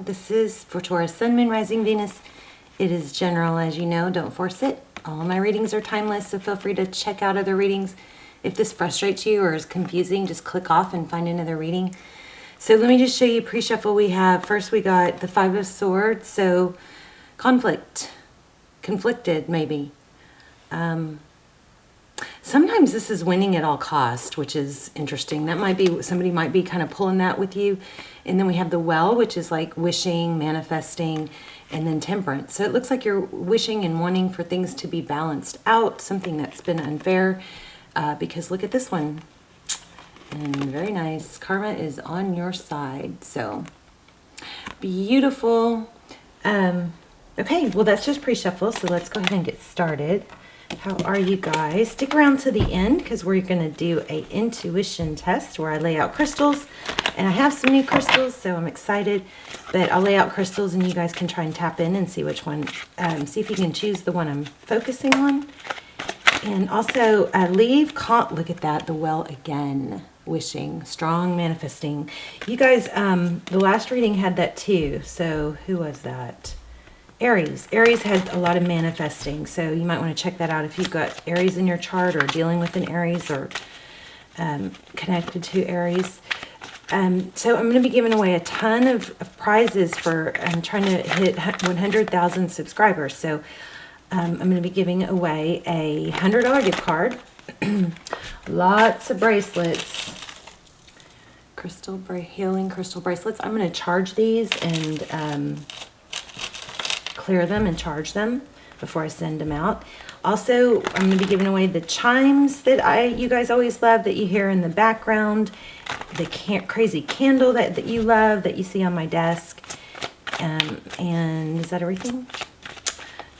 This is for Taurus, Sun, Moon, Rising, Venus. It is general, as you know. Don't force it. All my readings are timeless, so feel free to check out other readings. If this frustrates you or is confusing, just click off and find another reading. So let me just show you pre-shuffle we have. First we got the Five of Swords, so conflicted maybe. Sometimes this is winning at all cost, which is interesting. That might be, somebody might be kind of pulling that with you. And then we have the Well, which is like wishing, manifesting, and then Temperance. So it looks like you're wishing and wanting for things to be balanced out, something that's been unfair, because look at this one. And very nice. Karma is on your side. So beautiful. Okay, well, that's just pre-shuffle, so let's go ahead and get started. How are you guys? Stick around to the end because we're going to do a intuition test where I lay out crystals, and I have some new crystals, so I'm excited. But I'll lay out crystals and you guys can try and tap in and see which one, see if you can choose the one I'm focusing on. And also look at that, the Well again, wishing, strong manifesting. You guys, the last reading had that too. So who was that? Aries. Aries had a lot of manifesting, so you might want to check that out if you've got Aries in your chart or dealing with an Aries or connected to Aries. So I'm going to be giving away a ton of prizes for trying to hit 100,000 subscribers. So I'm going to be giving away a $100 gift card, lots of bracelets, healing crystal bracelets. I'm going to charge these and clear them and charge them before I send them out. Also, I'm going to be giving away the chimes that you guys always love, that you hear in the background, the crazy candle that you love, that you see on my desk. And is that everything?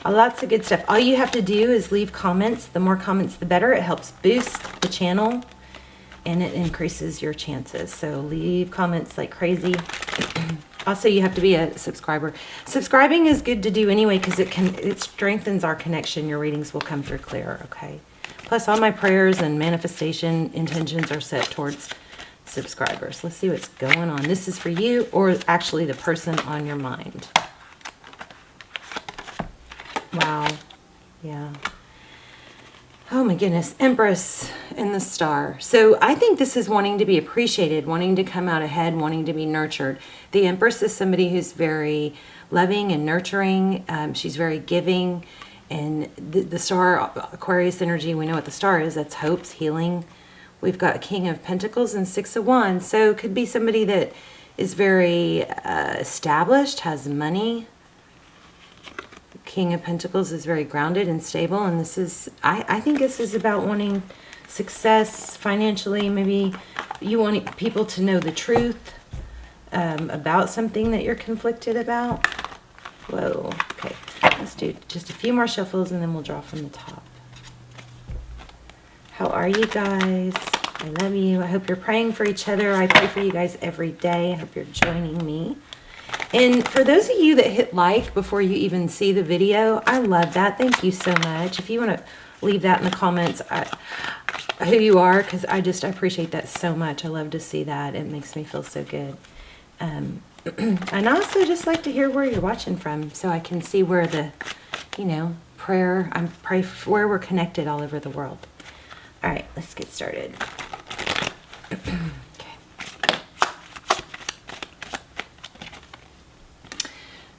Lots of good stuff. All you have to do is leave comments. The more comments, the better. It helps boost the channel and it increases your chances. So leave comments like crazy. Also, you have to be a subscriber. Subscribing is good to do anyway because it strengthens our connection. Your readings will come through clear, okay? Plus, all my prayers and manifestation intentions are set towards subscribers. Let's see what's going on. This is for you or actually the person on your mind. Wow. Yeah. Oh my goodness, Empress in the Star. So I think this is wanting to be appreciated, wanting to come out ahead, wanting to be nurtured. The Empress is somebody who's very loving and nurturing. She's very giving. And the Star, Aquarius energy, we know what the Star is. That's hopes, healing. We've got King of Pentacles and Six of Wands. So it could be somebody that is very established, has money. King of Pentacles is very grounded and stable, and this is, I think this is about wanting success financially. Maybe you want people to know the truth about something that you're conflicted about. Whoa, okay. Let's do just a few more shuffles and then we'll draw from the top. How are you guys? I love you. I hope you're praying for each other. I pray for you guys every day. I hope you're joining me. And for those of you that hit like before you even see the video, I love that. Thank you so much. If you want to leave that in the comments, who you are, because I appreciate that so much. I love to see that. It makes me feel so good. And I also just like to hear where you're watching from so I can see where the, pray for where we're connected all over the world. All right, let's get started.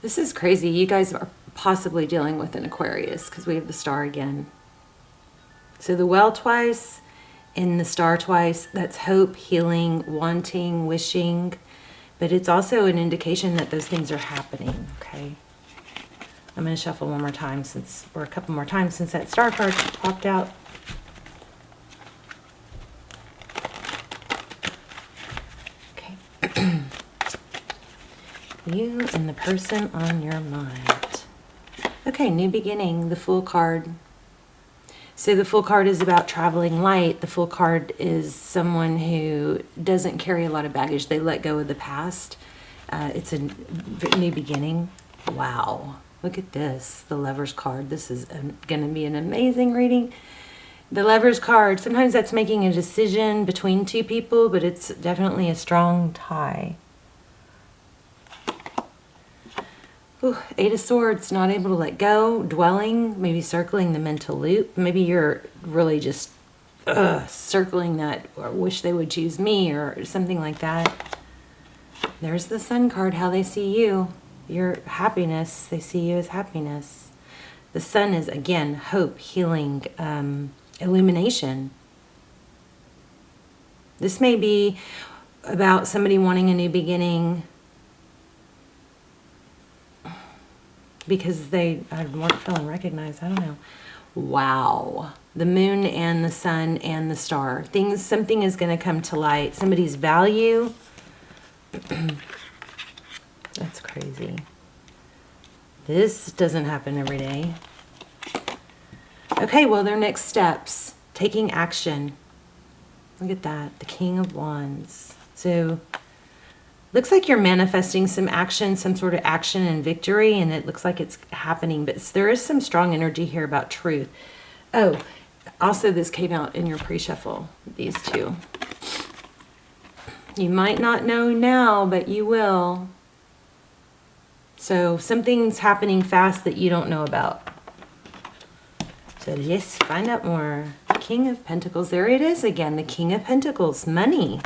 This is crazy. You guys are possibly dealing with an Aquarius because we have the Star again. So the Well twice and the Star twice, that's hope, healing, wanting, wishing. But it's also an indication that those things are happening, okay? I'm going to shuffle one more time or a couple more times since that Star card popped out. You and the person on your mind. Okay, new beginning, the Fool card. So the Fool card is about traveling light. The Fool card is someone who doesn't carry a lot of baggage. They let go of the past. It's a new beginning. Wow, look at this, the Lover's card. This is going to be an amazing reading. The Lover's card, sometimes that's making a decision between two people, but it's definitely a strong tie. Ooh, Eight of Swords, not able to let go, dwelling, maybe circling the mental loop. Maybe you're really just circling that, or wish they would choose me, or something like that. There's the Sun card, how they see you. Your happiness, they see you as happiness. The Sun is, again, hope, healing, illumination. This may be about somebody wanting a new beginning because they weren't feeling recognized. I don't know. Wow. The Moon and the Sun and the Star. Something is going to come to light. Somebody's value. That's crazy. This doesn't happen every day. Okay, well, their next steps. Taking action. Look at that. The King of Wands. So, looks like you're manifesting some action, some sort of action and victory, and it looks like it's happening, but there is some strong energy here about truth. Oh, also this came out in your pre-shuffle, these two. You might not know now, but you will. So something's happening fast that you don't know about. So yes, find out more. King of Pentacles, there it is again, the King of Pentacles, money.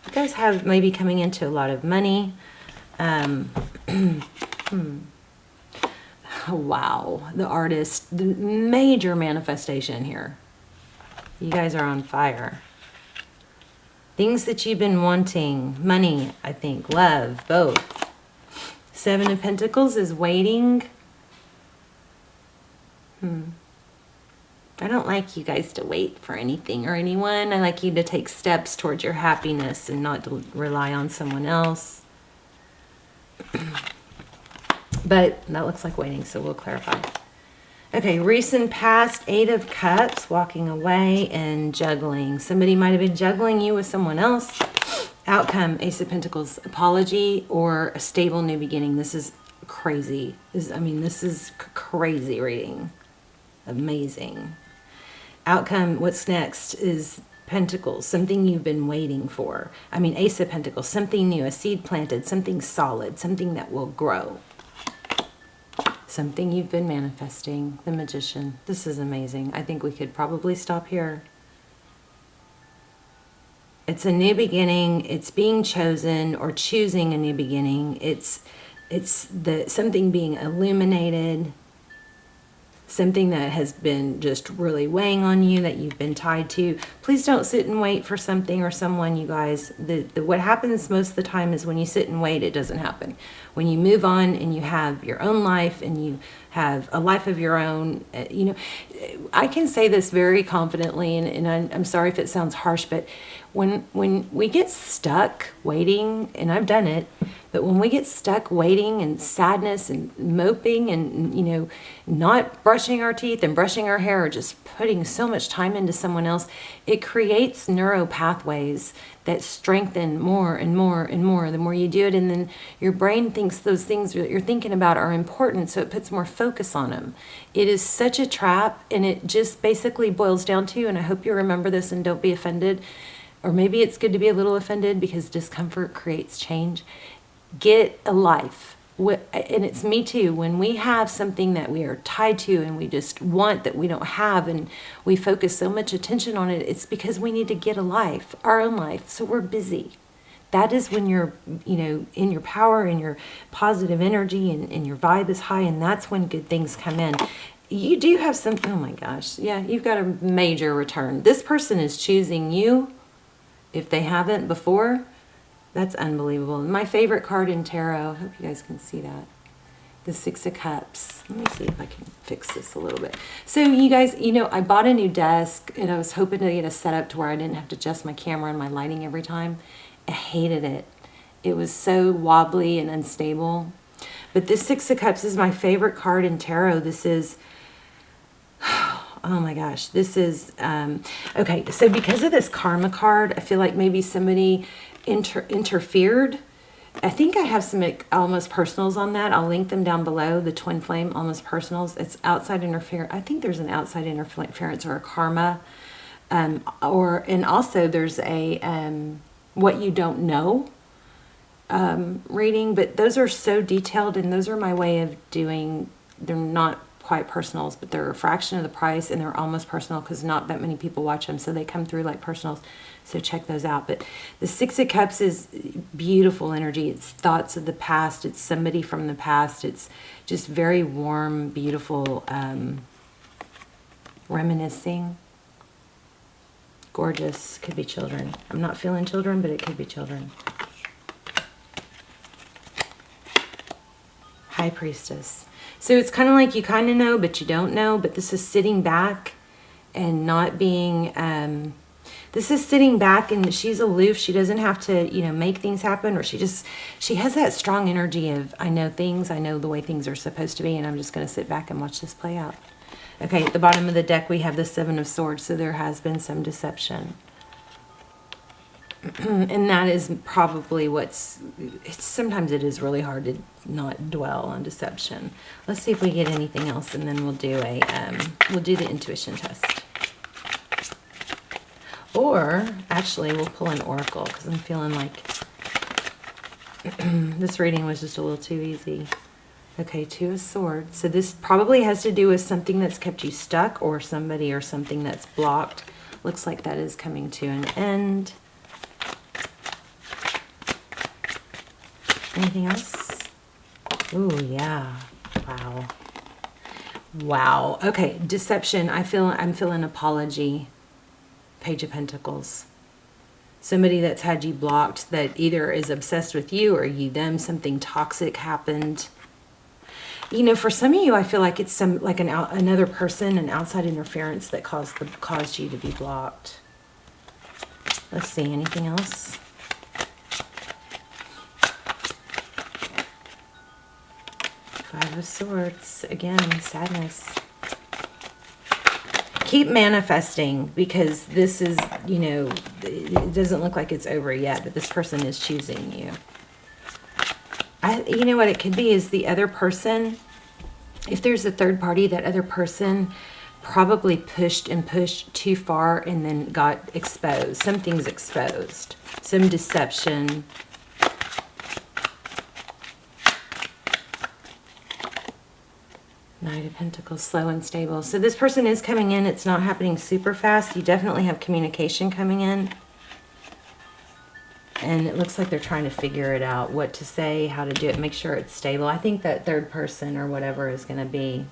You guys have maybe coming into a lot of money. Wow, the Artist, the major manifestation here. You guys are on fire. Things that you've been wanting, money, I think, love, both. Seven of Pentacles is waiting. I don't like you guys to wait for anything or anyone. I like you to take steps towards your happiness and not to rely on someone else. But that looks like waiting, so we'll clarify. Okay, recent past, Eight of Cups, walking away and juggling. Somebody might have been juggling you with someone else. Outcome, Ace of Pentacles, apology or a stable new beginning. This is crazy. This is crazy reading. Amazing. Outcome, what's next is Pentacles, something you've been waiting for. Ace of Pentacles, something new, a seed planted, something solid, something that will grow. Something you've been manifesting. The Magician. This is amazing. I think we could probably stop here. It's a new beginning. It's being chosen or choosing a new beginning. It's something being illuminated. Something that has been just really weighing on you, that you've been tied to. Please don't sit and wait for something or someone, you guys. What happens most of the time is when you sit and wait, it doesn't happen. When you move on and you have your own life and you have a life of your own, I can say this very confidently, and I'm sorry if it sounds harsh, but when we get stuck waiting, and I've done it, but when we get stuck waiting and sadness and moping and, not brushing our teeth and brushing our hair or just putting so much time into someone else, it creates neural pathways that strengthen more and more and more the more you do it. And then your brain thinks those things that you're thinking about are important, so it puts more focus on them. It is such a trap, and it just basically boils down to, and I hope you remember this and don't be offended, or maybe it's good to be a little offended because discomfort creates change. Get a life. And it's me too. When we have something that we are tied to and we just want that we don't have, and we focus so much attention on it, it's because we need to get a life, our own life. So we're busy. That is when you're, in your power and your positive energy and your vibe is high, and that's when good things come in. You do have some, oh my gosh, yeah, you've got a major return. This person is choosing you if they haven't before. That's unbelievable. My favorite card in tarot, I hope you guys can see that. The Six of Cups. Let me see if I can fix this a little bit. So you guys, I bought a new desk, and I was hoping to get a setup to where I didn't have to adjust my camera and my lighting every time. I hated it. It was so wobbly and unstable. But this Six of Cups is my favorite card in tarot. This is, oh my gosh, this is, okay, so because of this karma card, I feel like maybe somebody interfered. I think I have some almost personals on that. I'll link them down below. The twin flame almost personals. It's outside interference. I think there's an outside interference or a karma, and also there's a what you don't know. reading, but those are so detailed, and those are my way of doing, they're not quite personals, but they're a fraction of the price, and they're almost personal because not that many people watch them, so they come through like personals. So check those out. But the Six of Cups is beautiful energy. It's thoughts of the past. It's somebody from the past. It's just very warm, beautiful, reminiscing. Gorgeous. Could be children. I'm not feeling children, but it could be children. High Priestess. So it's kind of like you kind of know, but you don't know. But this is sitting back and not being... this is sitting back, and she's aloof. She doesn't have to, you know, make things happen, or she has that strong energy of, I know things, I know the way things are supposed to be, and I'm just going to sit back and watch this play out. Okay, at the bottom of the deck, we have the Seven of Swords, so there has been some deception. And that is probably sometimes it is really hard to not dwell on deception. Let's see if we get anything else, and then we'll do the intuition test. Or, actually, we'll pull an oracle, because I'm feeling like this reading was just a little too easy. Okay, Two of Swords. So this probably has to do with something that's kept you stuck, or somebody or something that's blocked. Looks like that is coming to an end. Anything else? Ooh, yeah. Wow. Wow. Okay, deception. I'm feeling apology. Page of Pentacles. Somebody that's had you blocked, that either is obsessed with you or you them. Something toxic happened. You know, for some of you, I feel like it's another person, an outside interference that caused you to be blocked. Let's see, anything else? Five of Swords. Again, sadness. Keep manifesting, because this is, you know, it doesn't look like it's over yet, but this person is choosing you. You know what it could be is the other person, if there's a third party, that other person probably pushed too far and then got exposed. Something's exposed. Some deception. Knight of Pentacles, slow and stable. So this person is coming in. It's not happening super fast. You definitely have communication coming in. And it looks like they're trying to figure it out, what to say, how to do it, make sure it's stable. I think that third person or whatever is going to be...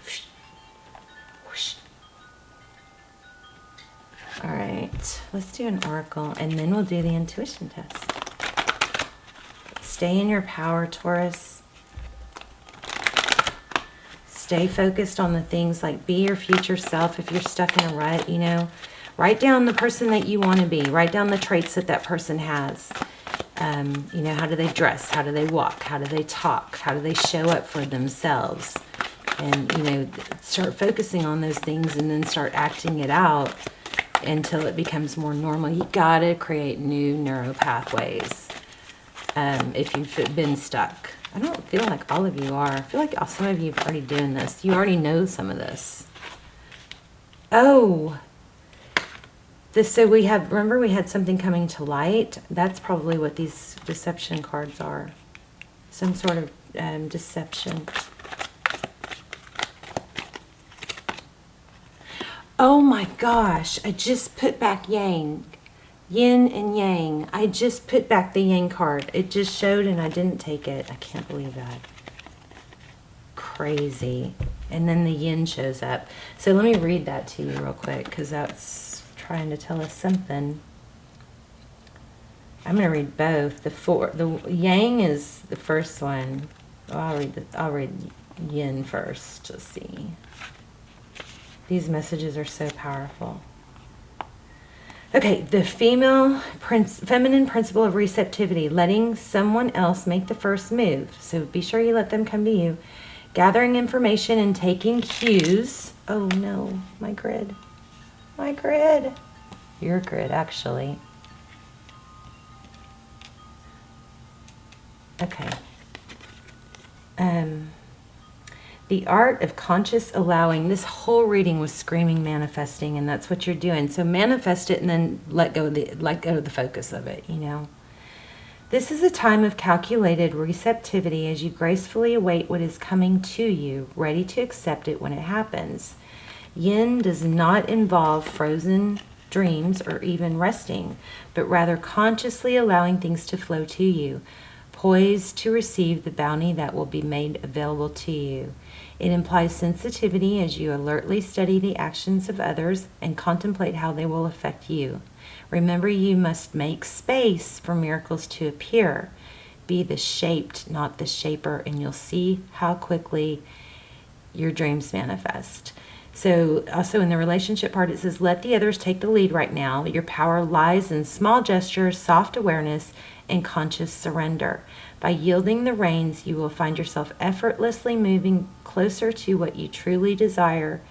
whoosh. All right, let's do an oracle, and then we'll do the intuition test. Stay in your power, Taurus. Stay focused on the things like be your future self. If you're stuck in a rut, you know, write down the person that you want to be. Write down the traits that that person has. You know, how do they dress? How do they walk? How do they talk? How do they show up for themselves? And, you know, start focusing on those things and then start acting it out until it becomes more normal. You gotta create new neural pathways if you've been stuck. I don't feel like all of you are. I feel like some of you have already doing this. You already know some of this. Oh, so we have, remember we had something coming to light? That's probably what these deception cards are. Some sort of deception. Oh my gosh, I just put back Yang. Yin and Yang. I just put back the Yang card. It just showed and I didn't take it. I can't believe that. Crazy. And then the Yin shows up. So let me read that to you real quick, because that's trying to tell us something. I'm going to read both. The Yang is the first one. Oh, I'll read Yin first. Let's see. These messages are so powerful. Okay, the feminine principle of receptivity, letting someone else make the first move. So be sure you let them come to you. Gathering information and taking cues. Oh no, my grid. My grid. Your grid, actually. Okay. The art of conscious allowing. This whole reading was screaming manifesting, and that's what you're doing. So manifest it and then let go of the focus of it, you know. This is a time of calculated receptivity as you gracefully await what is coming to you, ready to accept it when it happens. Yin does not involve frozen dreams or even resting, but rather consciously allowing things to flow to you, poised to receive the bounty that will be made available to you. It implies sensitivity as you alertly study the actions of others and contemplate how they will affect you. Remember, you must make space for miracles to appear. Be the shaped, not the shaper, and you'll see how quickly your dreams manifest. So also in the relationship part, it says, let the others take the lead right now. Your power lies in small gestures, soft awareness, and conscious surrender. By yielding the reins, you will find yourself effortlessly moving closer to what you truly desire.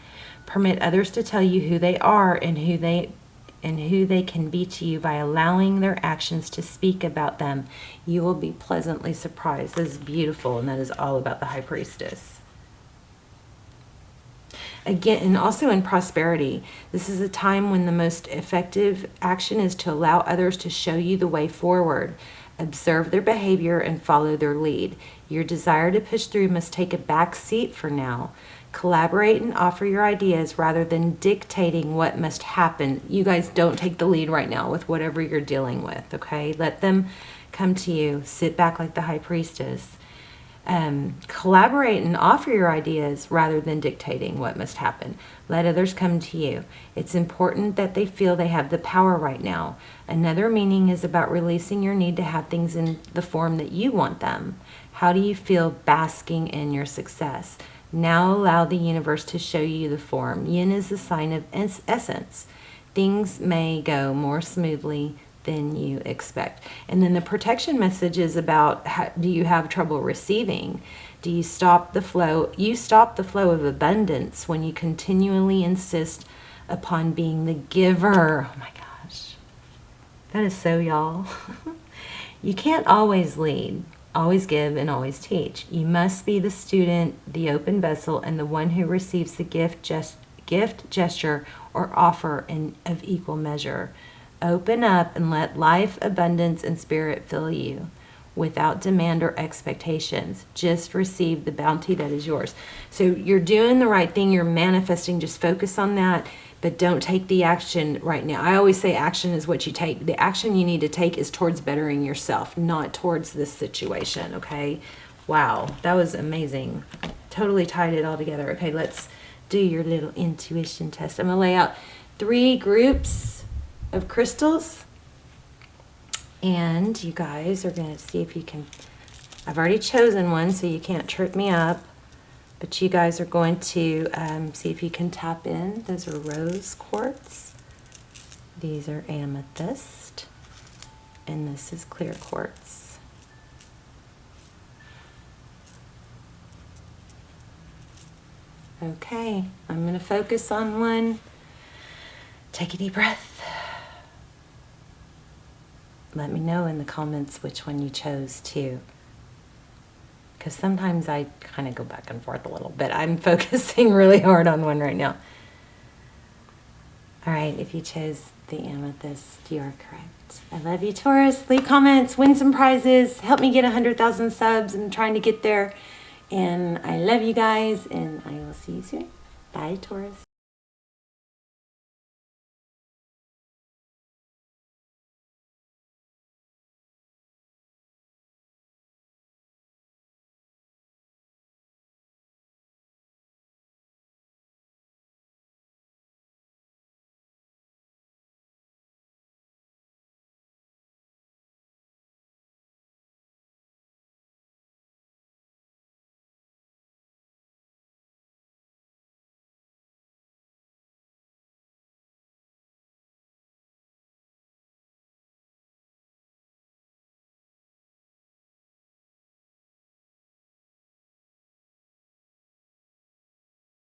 Permit others to tell you who they are and who they can be to you by allowing their actions to speak about them. You will be pleasantly surprised. This is beautiful, and that is all about the High Priestess. Again, and also in prosperity, this is a time when the most effective action is to allow others to show you the way forward. Observe their behavior and follow their lead. Your desire to push through must take a back seat for now. Collaborate and offer your ideas rather than dictating what must happen. You guys don't take the lead right now with whatever you're dealing with, okay? Let them come to you. Sit back like the High Priestess. Collaborate and offer your ideas rather than dictating what must happen. Let others come to you. It's important that they feel they have the power right now. Another meaning is about releasing your need to have things in the form that you want them. How do you feel basking in your success? Now allow the universe to show you the form. Yin is the sign of essence. Things may go more smoothly than you expect. And then the protection message is about, do you have trouble receiving? Do you stop the flow? You stop the flow of abundance when you continually insist upon being the giver. Oh my gosh. That is so y'all. You can't always lead, always give, and always teach. You must be the student, the open vessel, and the one who receives the gift, gesture, or offer of equal measure. Open up and let life, abundance, and spirit fill you without demand or expectations. Just receive the bounty that is yours. So you're doing the right thing. You're manifesting. Just focus on that, but don't take the action right now. I always say action is what you take. The action you need to take is towards bettering yourself, not towards this situation, okay? Wow, that was amazing. Totally tied it all together. Okay, let's do your little intuition test. I'm going to lay out 3 groups of crystals, and you guys are going to see if you can, I've already chosen one so you can't trip me up, but you guys are going to see if you can tap in. Those are rose quartz, these are amethyst, and this is clear quartz. Okay, I'm going to focus on one. Take a deep breath. Let me know in the comments which one you chose too. Because sometimes I kind of go back and forth a little bit. I'm focusing really hard on one right now. All right, if you chose the amethyst, you are correct. I love you, Taurus. Leave comments, win some prizes, help me get 100,000 subs. I'm trying to get there. And I love you guys, and I will see you soon. Bye, Taurus.